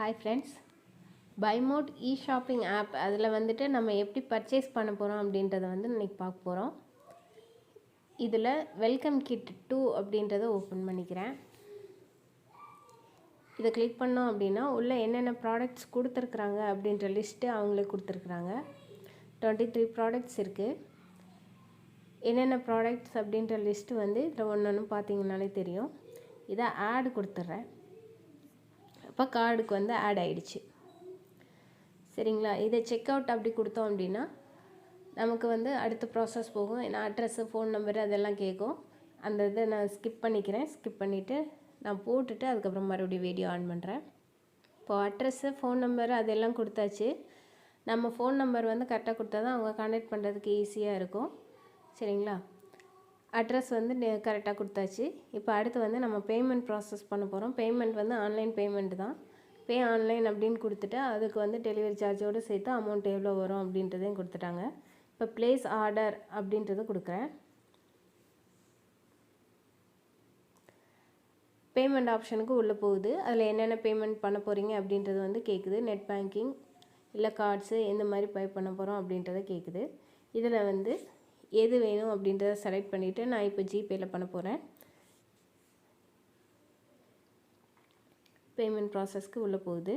Hi friends, பைமோட் shopping app அதில் வந்துட்டு நம்ம எப்படி பர்ச்சேஸ் பண்ண போகிறோம் அப்படின்றத இன்றைக்கி பார்க்க போகிறோம். இதில் வெல்கம் கிட் 2 அப்படின்றத ஓப்பன் பண்ணிக்கிறேன். இதை கிளிக் பண்ணோம் அப்படின்னா உள்ளே என்னென்ன ப்ராடக்ட்ஸ் கொடுத்துருக்குறாங்க அப்படின்ற லிஸ்ட்டு அவங்களே கொடுத்துருக்குறாங்க. 23 ப்ராடக்ட்ஸ் இருக்குது. என்னென்ன ப்ராடக்ட்ஸ் அப்படின்ற லிஸ்ட்டு இதில் ஒன்று பார்த்தீங்கன்னாலே தெரியும். இதை ஆட் கொடுத்துட்றேன். அப்போ கார்டுக்கு ஆட் ஆகிடுச்சு. சரிங்களா, இதை செக் அவுட் அப்படி கொடுத்தோம் அப்படின்னா நமக்கு அடுத்த ப்ராசஸ் போகும். ஏன்னா அட்ரஸ்ஸு, ஃபோன் நம்பரு அதெல்லாம் கேட்கும். அந்த இதை நான் ஸ்கிப் பண்ணிக்கிறேன். ஸ்கிப் பண்ணிவிட்டு நான் போட்டுட்டு அதுக்கப்புறம் மறுபடியும் வீடியோ ஆன் பண்ணுறேன். இப்போது அட்ரஸ்ஸு, ஃபோன் நம்பரு அதெல்லாம் கொடுத்தாச்சு. நம்ம ஃபோன் நம்பர் கரெக்டாக கொடுத்தா தான் அவங்க கான்டாக்ட் பண்ணுறதுக்கு ஈஸியாக இருக்கும். சரிங்களா, அட்ரஸ் கரெக்டாக கொடுத்தாச்சு. இப்போ அடுத்து நம்ம பேமெண்ட் ப்ராசஸ் பண்ண போகிறோம். பேமெண்ட் ஆன்லைன் பேமெண்ட் தான். பே ஆன்லைன் அப்படின்னு கொடுத்துட்டு அதுக்கு டெலிவரி சார்ஜோடு சேர்த்து அமௌண்ட் எவ்வளோ வரும் அப்படின்றதையும் கொடுத்துட்டாங்க. இப்போ ப்ளேஸ் ஆர்டர் அப்படின்றது கொடுக்குறேன். பேமெண்ட் ஆப்ஷனுக்கு உள்ளே போகுது. அதில் என்னென்ன பேமெண்ட் பண்ண போகிறீங்க அப்படின்றது கேட்குது. நெட் பேங்கிங் இல்லை கார்ட்ஸு எந்த மாதிரி பே பண்ண போகிறோம் அப்படின்றத கேட்குது. இதில் எது வேணும் அப்படின்றத செலக்ட் பண்ணிவிட்டு நான் இப்போ ஜிபேயில் பண்ண போகிறேன். பேமெண்ட் ப்ராசஸ்க்கு உள்ளே போகுது.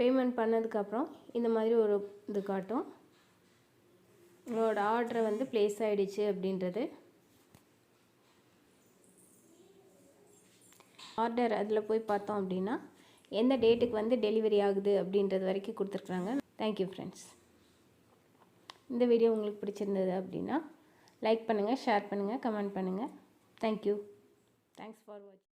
பேமெண்ட் பண்ணதுக்கப்புறம் இந்த மாதிரி ஒரு இது காட்டும். உங்களோட ஆர்டரை ப்ளேஸ் ஆகிடுச்சு அப்படின்றது. ஆர்டர் அதில் போய் பார்த்தோம் அப்படின்னா எந்த டேட்டுக்கு டெலிவரி ஆகுது அப்படின்றது வரைக்கும் கொடுத்துருக்குறாங்க. Thank you friends. இந்த வீடியோ உங்களுக்கு பிடிச்சிருந்தது அப்படின்னா லைக் பண்ணுங்கள், ஷேர் பண்ணுங்கள், கமெண்ட் பண்ணுங்கள். தேங்க்யூ. தேங்க்ஸ் ஃபார் வாட்சிங்.